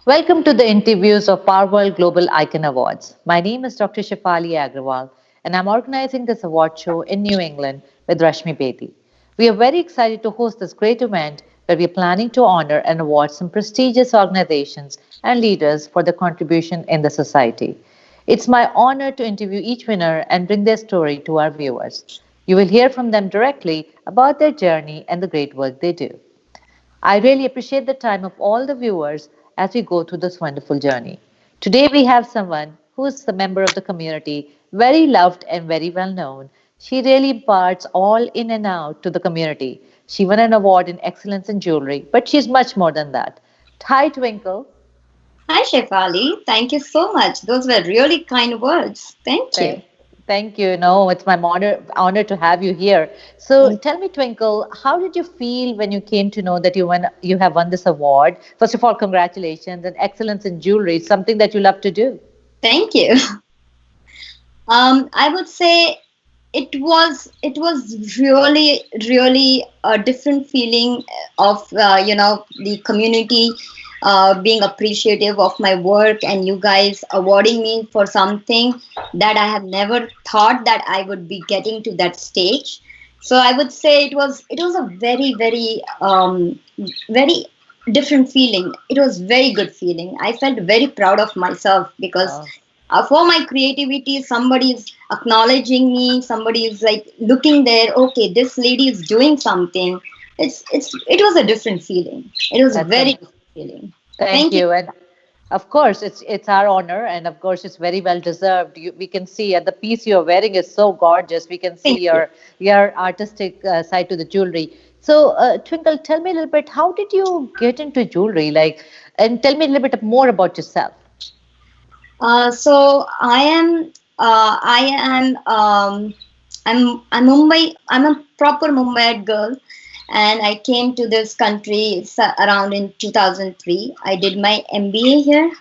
Welcome to the interviews of Powerworld Global Icon Awards. My name is Dr. Shefali Agrawal, and I'm organizing this award show in New England with Rashmi Bedi. We are very excited to host this great event where we are planning to honor and award some prestigious organizations and leaders for their contribution in the society. It's my honor to interview each winner and bring their story to our viewers. You will hear from them directly about their journey and the great work they do. I really appreciate the time of all the viewers as we go through this wonderful journey. Today we have someone who is a member of the community, very loved and very well known. She really imparts all in and out to the community. She won an award in excellence in jewelry, but she's much more than that. Hi, Twinkle. Hi, Shefali. Thank you so much. Those were really kind words. Thank you. Thank, thank you. No, it's my honor to have you here. So Thank tell me, Twinkle, how did you feel when you came to know that you have won this award? First of all, congratulations and excellence in jewelry. It's something that you love to do. thank you. I would say it was really a different feeling of the community being appreciative of my work and you guys awarding me for something that I have never thought that I would be getting to that stage. So I would say it was a very different feeling. It was very good feeling. I felt very proud of myself because Oh, for my creativity, somebody is acknowledging me. Somebody is like looking there. Okay, this lady is doing something. It was a different feeling. It was a that's very amazing. different feeling. Thank Thank you. you. And of course, it's our honor, and of course, it's very well deserved. We can see, and the piece you're wearing is so gorgeous. We can see Thank you. your artistic side to the jewelry. So, Twinkle, tell me a little bit. How did you get into jewelry? And tell me a little bit more about yourself. So I am I'm Mumbai. I'm a proper Mumbai girl, and I came to this country around in 2003. I did my MBA here,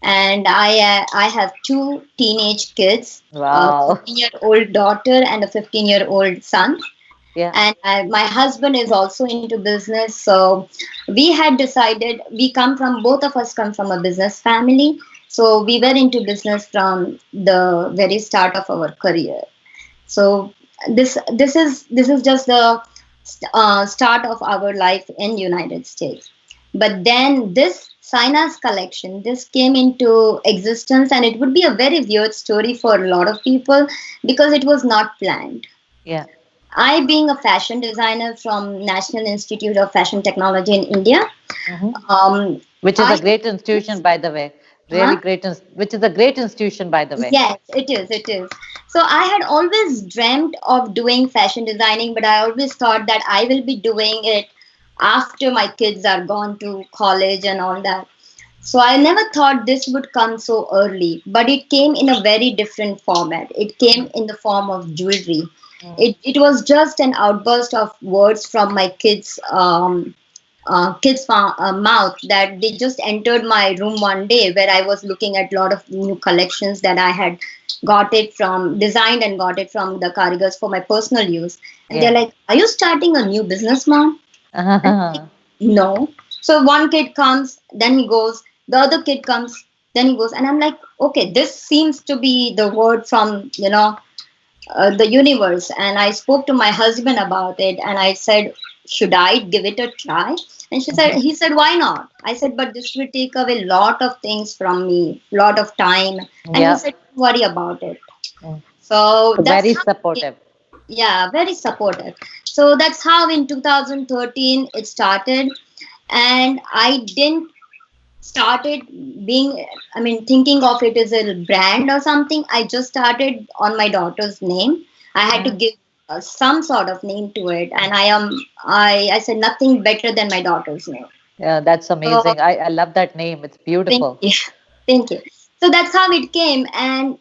and I have two teenage kids, a Wow. 14-year-old daughter and a 15-year-old son. Yeah. And my husband is also into business, so we had decided, we come from both of us come from a business family, so we were into business from the very start of our career. So this is just the start of our life in United States. But then this Sinus collection, this came into existence, and it would be a very weird story for a lot of people because it was not planned. Yeah. I, being a fashion designer from National Institute of Fashion Technology in India, Hmm. um, Which is a I great institution, by the way. Really huh? great. Which is a great institution, by the way. Yes, it is. It is. So I had always dreamt of doing fashion designing, but I always thought that I will be doing it after my kids are gone to college and all that. So I never thought this would come so early, but it came in a very different format. It came in the form of jewelry. Mm. It was just an outburst of words from my kids' mouth that they just entered my room one day where I was looking at a lot of new collections that I had got it from designed and got it from the Karigars for my personal use. And they're Yeah. like, "Are you starting a new business, mom?" And I'm like, no. So one kid comes, then he goes. The other kid comes, then he goes. And I'm like, okay, this seems to be the word from the universe. And I spoke to my husband about it, and I said, should I give it a try? And he said, why not? I said, but this will take away a lot of things from me, lot of time. And he Yeah. said, don't worry about it. Mm. So that's Very how, supportive. yeah, very supportive. So that's how in 2013 it started. And I didn't started being, I mean, thinking of it as a brand or something. I just started on my daughter's name. I had to Uh, give some sort of name to it, and I said nothing better than my daughter's name. yeah, that's So amazing. I love that name. It's thank beautiful. you. Thank you. So that's how it came, and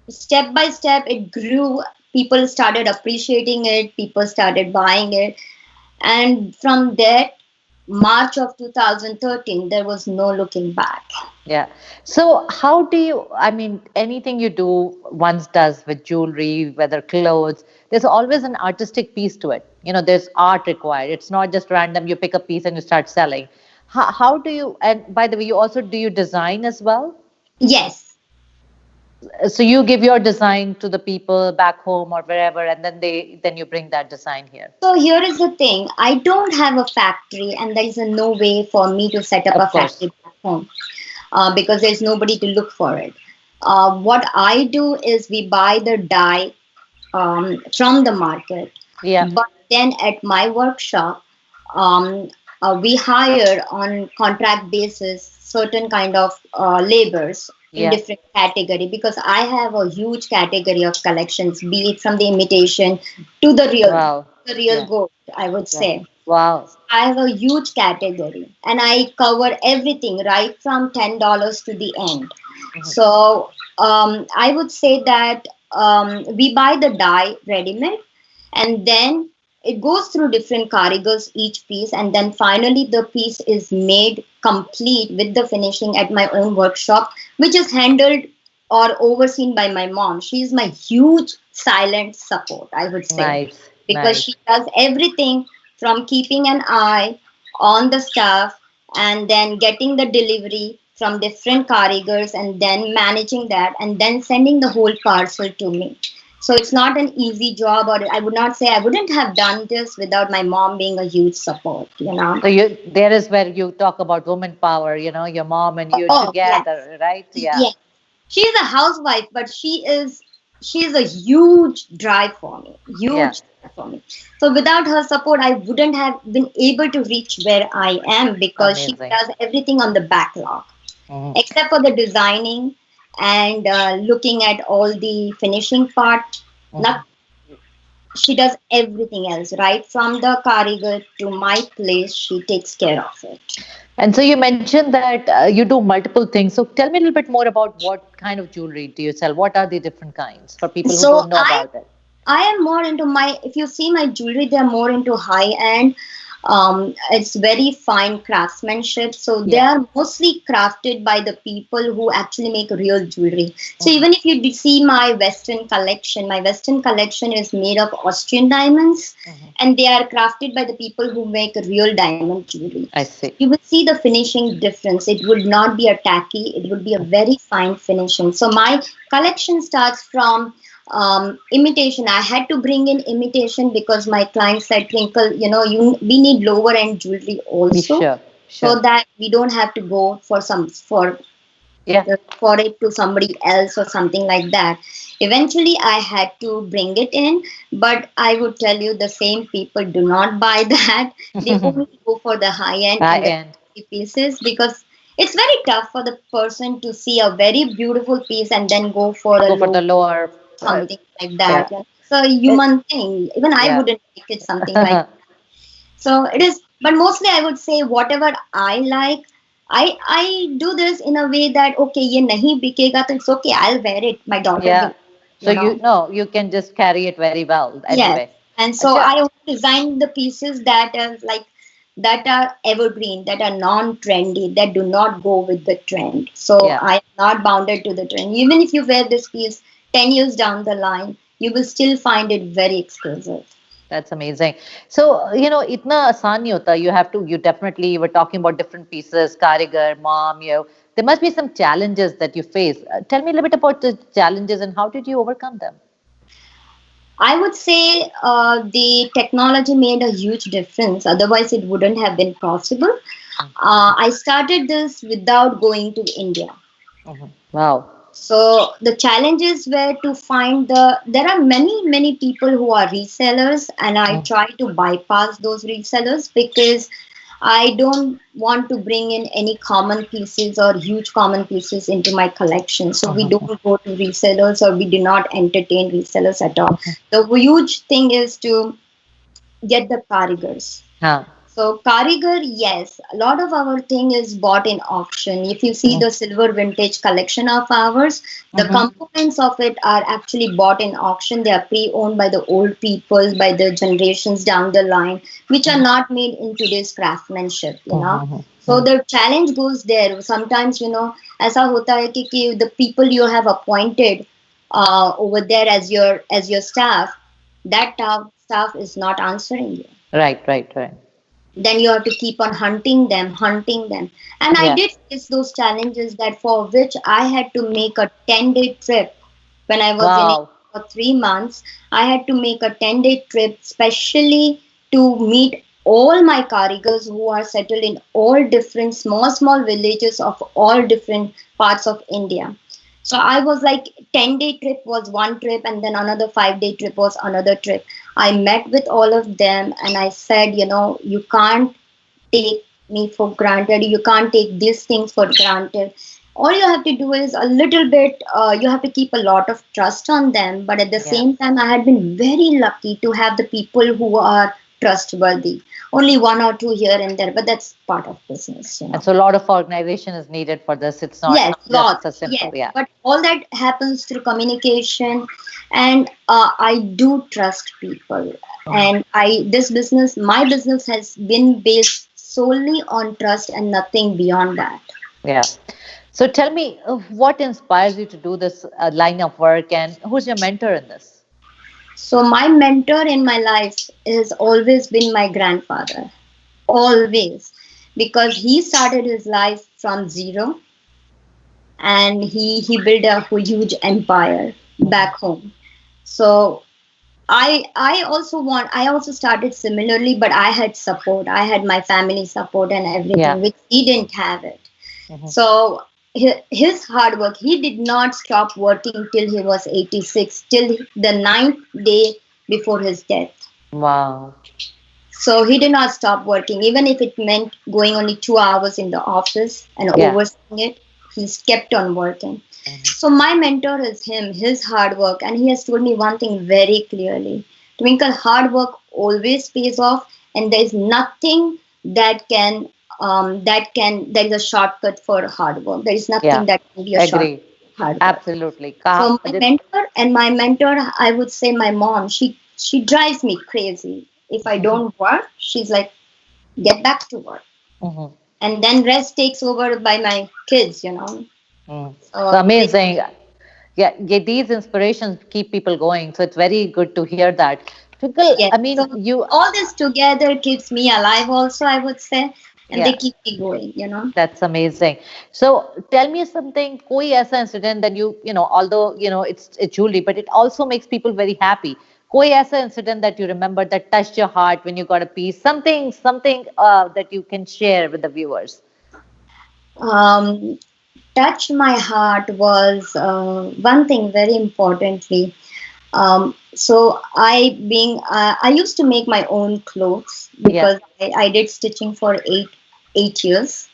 step by step it grew. People started appreciating it, people started buying it, and from that March of 2013 there was no looking back. Yeah. So how do you, I mean, anything you do once does with jewelry, whether clothes, there's always an artistic piece to it. There's art required. It's not just random, you pick a piece and you start selling. How do you, and by the way, you also do you design as well? Yes. So you give your design to the people back home or wherever, and then you bring that design here. So here is the thing. I don't have a factory, and there is a no way for me to set up a Of course. factory back home because there's nobody to look for it. What I do is we buy the dye from the market, Yeah. but then at my workshop, um, we hire on contract basis certain kind of laborers in Yeah. different category because I have a huge category of collections, be it from the imitation to Wow. the real Yeah. gold, I would Yeah. say. Wow. I have a huge category and I cover everything right from $10 to the end. Mhm. So I would say that we buy the dye ready made and then it goes through different karigars each piece and then finally the piece is made complete with the finishing at my own workshop, which is handled or overseen by my mom. She is my huge silent support, I would say, Nice. because she Nice. does everything from keeping an eye on the staff and then getting the delivery from different karigars and then managing that and then sending the whole parcel to me. So it's not an easy job, or I would not say I wouldn't have done this without my mom being a huge support, you know. So you there is where you talk about woman power, your mom and you Oh, yes. together, right? Yeah. Yes. She is a housewife, but she is a huge drive for me. Yeah. Huge drive for me. So without her support, I wouldn't have been able to reach where I am because she Amazing. does everything on the backlog, Mhm. except for the designing and looking at all the finishing part. Mhm. Not, she does everything else, right from the karigar to my place. She takes care of it. And so you mentioned that you do multiple things. So tell me a little bit more about what kind of jewelry do you sell? What are the different kinds for people who So don't know about it? I am more into my, if you see my jewelry, they're more into high end. It's very fine craftsmanship. So they Yeah. are mostly crafted by the people who actually make real jewelry. So Mhm. even if you see my Western collection is made of Austrian diamonds Mhm. and they are crafted by the people who make real diamond jewelry. I So see. you will see the finishing difference. It would not be a tacky, it would be a very fine finishing. So my collection starts from imitation. I had to bring in imitation because my client said, Twinkle, we need lower end jewelry You also, sure? so Sure. that we don't have to go Yeah. for it to somebody else or something like that. Eventually, I had to bring it in, but I would tell you the same people do not buy that. They only go for the high end High and the end. pieces because it's very tough for the person to see a very beautiful piece and then go for a Go for low the lower. something like Yeah. that. It's a It, human thing. Even I yeah. wouldn't like it something like so it is. But mostly, I would say whatever I like. I do this in a way that okay, ये नहीं बिकेगा तो it's okay. I'll wear it. My daughter Yeah. will, So you know. you no, you can just carry it very well Yes, anyway. and so Acha, I only design the pieces that are like that are evergreen, that are non-trendy, that do not go with the trend. So yeah. I am not bounded to the trend. Even if you wear this piece 10 years down the line, you will still find it very exclusive. That's amazing. So, itna आसान नहीं होता. You were talking about different pieces, karigar, mom, there must be some challenges that you face. Tell me a little bit about the challenges and how did you overcome them? I would say the technology made a huge difference. Otherwise, it wouldn't have been possible. I started this without going to India. Mhm. Wow. So the challenges were to find there are many people who are resellers, and I Mm. try to bypass those resellers because I don't want to bring in any common pieces or huge common pieces into my collection. So we Mhm. don't go to resellers or we do not entertain resellers at all. The huge thing is to get the karigars. Huh. So Karigar, yes, a lot of our thing is bought in auction. If you see the silver vintage collection of ours, the Mhm. components of it are actually bought in auction. They are pre-owned by the old people, by the generations down the line, which are not made in today's craftsmanship. Mhm. So the challenge goes there. Sometimes, ऐसा होता है कि the people you have appointed over there as your staff, that staff is not answering you. Right, right, right. then you have to keep on hunting them. And I did Yes. face those challenges, that for which I had to make a 10-day trip. When I was in Wow. India for 3 months, I had to make a 10-day trip specially to meet all my karigars who are settled in all different small villages of all different parts of India. So I was like, 10-day trip was one trip, and then another 5-day trip was another trip. I met with all of them and I said, you can't take me for granted. You can't take these things for granted. All you have to do is a little bit, you have to keep a lot of trust on them. But at the Yeah. same time, I had been very lucky to have the people who are trustworthy. Only one or two here and there, but that's part of business. And so a lot of organization is needed for this. It's not Yes, just a lots. simple, Yes, yeah. but all that happens through communication, and I do trust people. Mhm. And my business has been based solely on trust and nothing beyond that. Yeah. So tell me, what inspires you to do this line of work, and who's your mentor in this? So my mentor in my life has always been my grandfather, always, because he started his life from zero, and he built a huge empire Mhm. back home. So I also started similarly, but I had support. I had my family support and Yeah. everything, which he didn't have it. Mhm. So his hard work, he did not stop working till he was 86, till the ninth day before his death. Wow. So he did not stop working, even if it meant going only 2 hours in the office and Yeah. overseeing it. He kept on working. Mhm. So my mentor is him, his hard work, and he has told me one thing very clearly. Twinkle, hard work always pays off, and there is nothing that is a shortcut for hard work. There is Yeah. nothing that can be a shortcut Agree. for hard work. Absolutely. So my mentor, I would say my mom, she drives me crazy. If I don't work, she's like, get back to work. Mhm. And then rest takes over by my kids. Mm. So So they, amazing. Yeah, yeah, these inspirations keep people going. So it's very good to hear that. Twinkle, yes. I mean, So you, all this together keeps me alive also, I would say. And they yeah, keep me going. that's amazing. So tell me something, koi aisa incident that although, it's jewelry, but it also makes people very happy. Koi aisa incident that you remember that touched your heart when you got a piece, something that you can share with the viewers. Um, touch my heart was one thing very importantly. I used to make my own clothes Yeah. because I did stitching for eight years.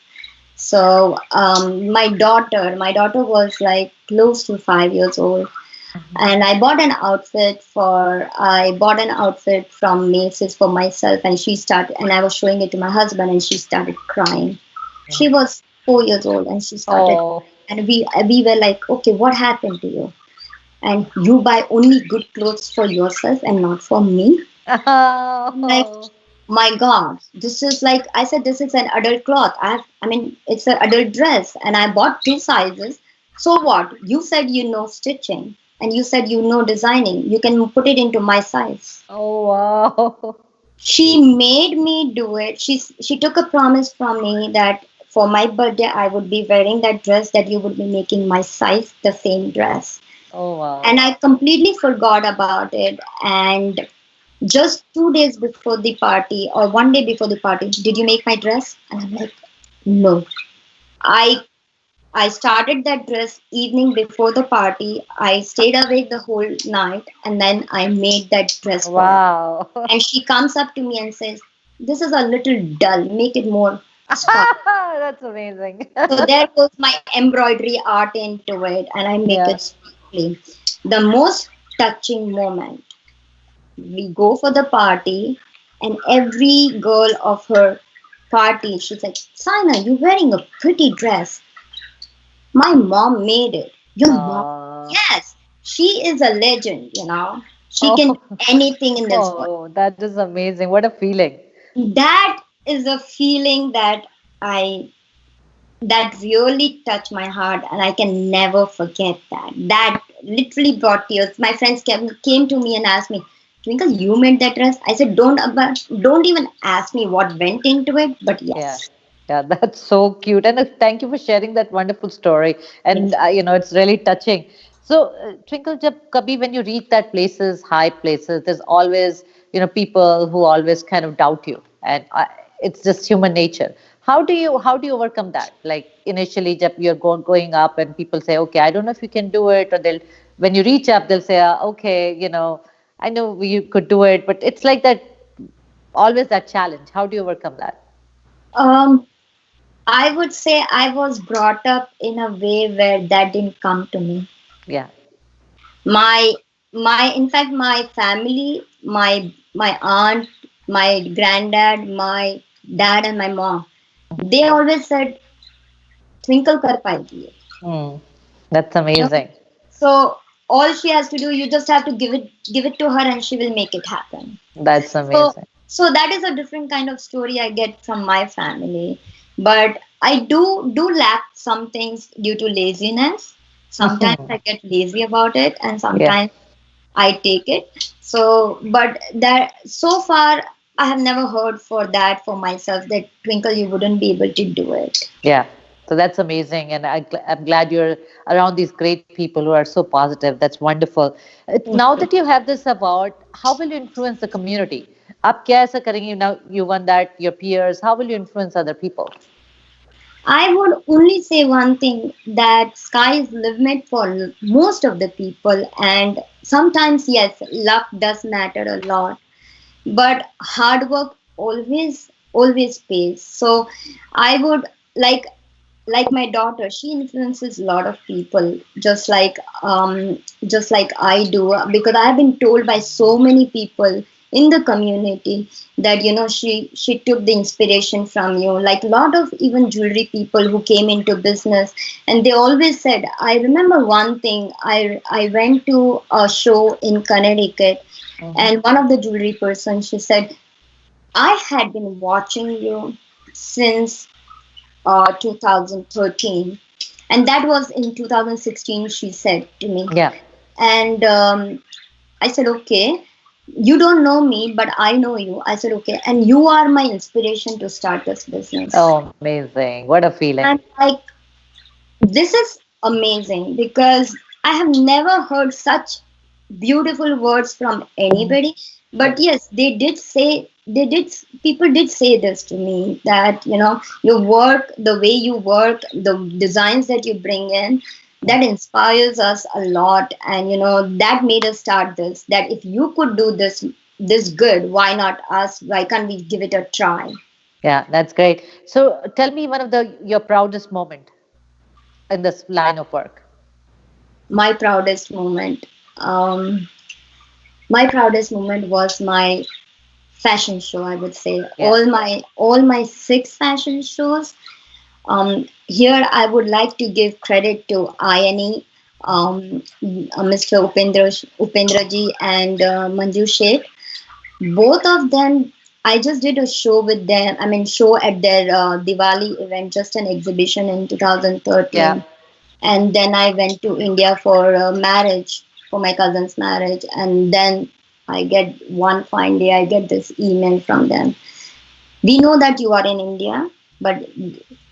So my daughter was like close to 5 years old, Mhm. and I bought an outfit from Macy's for myself, and I was showing it to my husband, and she started crying. She Mhm. was 4 years old, and she started, Oh. and we were like, okay, what happened to you? And you buy only good clothes for yourself and not for me? Like, Oh. my God, this is like, I said, this is an adult cloth. I mean, it's an adult dress, and I bought two sizes. So what? You said you know stitching, and you said you know designing. You can put it into my size. Oh, wow. She made me do it. She took a promise from me that for my birthday I would be wearing that dress, that you would be making my size the same dress. Oh, And wow. I completely forgot about it. And just 2 days before the party, or one day before the party, did you make my dress? And I'm like, no. I I started that dress evening before the party. I stayed awake the whole night, and then I made that dress for her. Wow. And she comes up to me and says, "This is a little dull. Make it more sparkly." That's amazing. So there goes my embroidery art into it, and I make it Yeah. sparkly. The most touching moment, we go for the party, and every girl of her party, she's like, Sana, you're wearing a pretty dress. My mom made it. Your mom? Yes. She is a legend. She can do Oh, anything in this world. oh, that is amazing. What a feeling. That is a feeling I that really touched my heart, and I can never forget that. That literally brought tears. My friends came to me and asked me, Twinkle, you made that dress? I said, don't even ask me what went into it, but Yeah. yes. Yeah, that's so cute. And thank you for sharing that wonderful story. And, Yes. it's really touching. So, Twinkle, kabhi, when you reach that places, high places, there's always, people who always kind of doubt you. And it's just human nature. How do you overcome that? Like initially, you're going up and people say, okay, I don't know if you can do it. Or when you reach up, they'll say, okay, I know you could do it. But it's like that, always that challenge. How do you overcome that? Um, I would say I was brought up in a way where that didn't come to me. Yeah. My in fact, my family, my aunt, my granddad, my dad, and my mom, they always said, "Twinkle kar payegi ye." Hmm. That's You know, amazing. so all she has to do, you just have to give it to her, and she will make it happen. That's So, amazing. that is a different kind of story I get from my family. But I do lack some things due to laziness. Sometimes I get lazy about it, and Yeah. sometimes I take it. So, but that so far I have never heard for that for myself that Twinkle, you wouldn't be able to do it. Yeah. So that's amazing. And I'm glad you're around these great people who are so positive. That's wonderful. Now that you have this award, how will you influence the community? आप क्या ऐसा करेंगे now you won that, your peers, how will you influence other people? I would only say one thing, that sky is limit for most of the people, and sometimes yes, luck does matter a lot, but hard work always pays. So I would like my daughter, she influences a lot of people, just like I do, because I've been told by so many people in the community that she took the inspiration from you, like a lot of even jewelry people who came into business, and they always said, I remember one thing, I went to a show in Connecticut, Hmm. and one of the jewelry person, she said, I had been watching you since 2013, and that was in 2016, she said to me. Yeah. And I said, okay, you don't know me, but I know you. I said, okay, and you are my inspiration to start this business. Oh, amazing. What a feeling. And like, this is amazing because I have never heard such beautiful words from Hmm. anybody. Yeah. But yes, people did say this to me, that your work, the way you work, the designs that you bring in, that inspires us a lot, and that made us start this. That if you could do this good, why not us? Why can't we give it a try? Yeah, that's great. So tell me one of the your proudest moment in this line of work. My proudest moment. Um, my proudest moment was my fashion show, I would say. Yeah. All my 6 fashion shows. Here I would like to give credit to INE, Mr. Upendraji and Manju Sheth. Both of them, I just did a show with them. I mean, show at their Diwali event, just an exhibition in Yeah. 2013. And then I went to India for marriage, for my cousin's marriage, and then I get one fine day, I get this email from them. We know that you are in India, but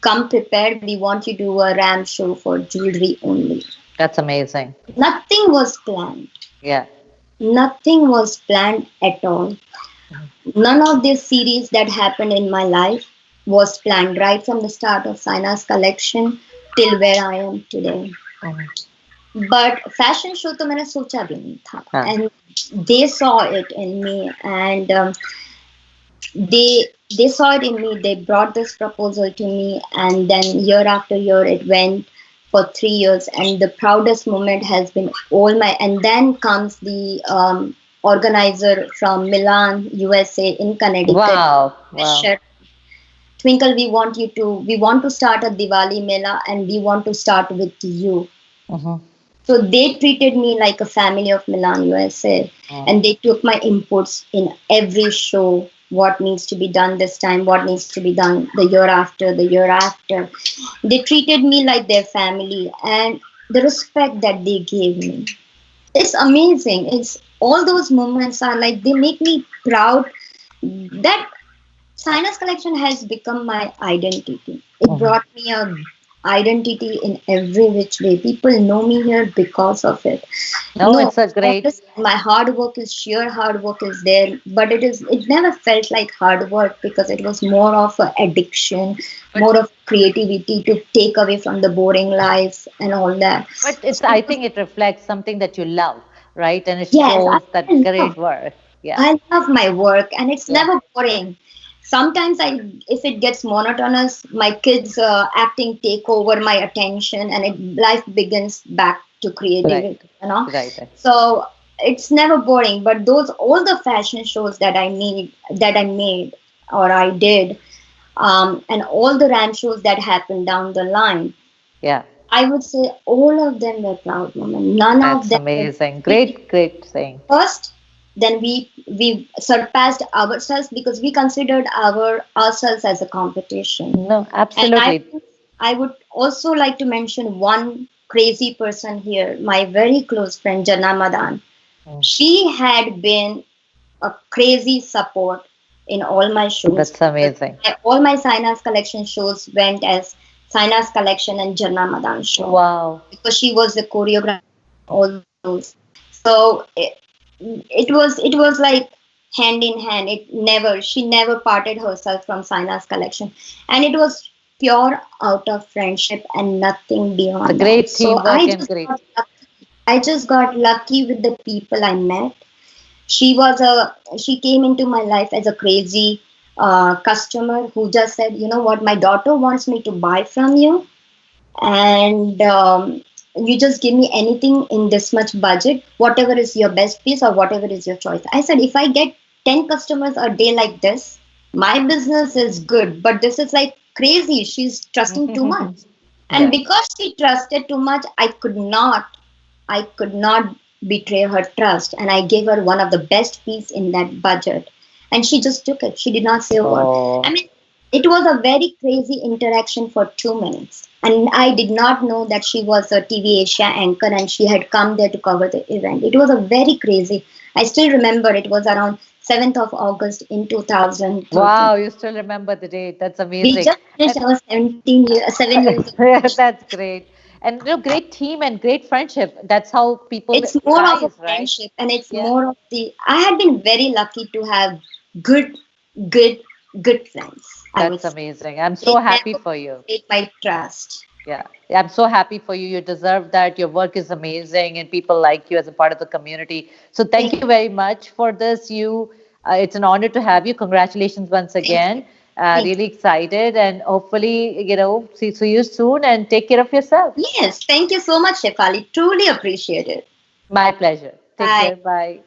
come prepared. We want you to do a ram show for jewelry only. That's amazing. Nothing was planned. Yeah. Nothing was planned at all. None of this series that happened in my life was planned, right from the start of Sina's collection till where I am today. Mhm. But fashion show तो मैंने सोचा भी नहीं था, Huh. and they saw it in me, and they saw it in me. They brought this proposal to me, and then year after year it went for 3 years. And the proudest moment has been all my. And then comes the organizer from Milan, USA, in Connecticut. Wow. Wow. Twinkle, we want to start a Diwali Mela, and we want to start with you. Hmm. So they treated me like a family of Milan, USA, Mm. and they took my inputs in every show. What needs to be done this time? What needs to be done the year after? The year after? They treated me like their family, and the respect that they gave me, it's amazing. It's all those moments are like they make me proud that Sinus Collection has become my identity. It Mhm. brought me a identity in every which way. People know me here because of it. No, No, it's a I great, understand my hard work is sheer hard work is there, but it never felt like hard work because it was more of a addiction, more of creativity to take away from the boring life and all that. but So it's, it I was, think it reflects something that you love, right? And it yes, shows that I love great work. Yeah, I love my work and it's yeah, never boring. Sometimes if it gets monotonous, my kids acting take over my attention and life begins back to right, creativity, you know. right, right. So it's never boring. But those all the fashion shows that I made or I did, and all the ramp shows that happened down the line, Yeah, I would say all of them were proud moments. None of that's them were amazing. we Great, great saying. first, then we surpassed ourselves because we considered ourselves as a competition. No, And absolutely. I would also like to mention one crazy person here, my very close friend Jana Madan. Mm, She had been a crazy support in all my shows that's because amazing. all my Sinus collection shows went as Sinus collection and Jana Madan show Wow. because she was the choreographer in all the shows. So it was like hand in hand. She never parted herself from Sina's collection, and it was pure out of friendship and nothing The beyond that. great So teamwork and great. I just got lucky with the people I met. She came into my life as a crazy customer who just said, you know what, my daughter wants me to buy from you, and you just give me anything in this much budget, whatever is your best piece or whatever is your choice. I said, if I get 10 customers a day like this, my business is good, but this is like crazy. She's trusting too much. And Yeah. because she trusted too much, I could not betray her trust, and I gave her one of the best piece in that budget, and she just took it. She did not say a word. I Oh, mean, it was a very crazy interaction for 2 minutes, and I did not know that she was a TV Asia anchor and she had come there to cover the event. It was a very crazy. I still remember it was around 7th of August in 2013. wow. You still remember the date. That's We amazing. just finished our 7 years of That's great. And great team and great friendship. That's how people it's more of a rise, right? friendship and it's Yeah. more of the I had been very lucky to have good good good friends, I would That's say. amazing. I'm They so happy never for you. betrayed my trust. Yeah. Yeah, I'm so happy for you. You deserve that. Your work is amazing and people like you as a part of the community. So thank Thank you very much for this. It's an honor to have you. Congratulations once thank you. again. Thank Really excited and hopefully, see you soon and take care of yourself. you. Yes, thank you so much, Shefali. Truly appreciate it. My pleasure. Take Bye. care. Bye.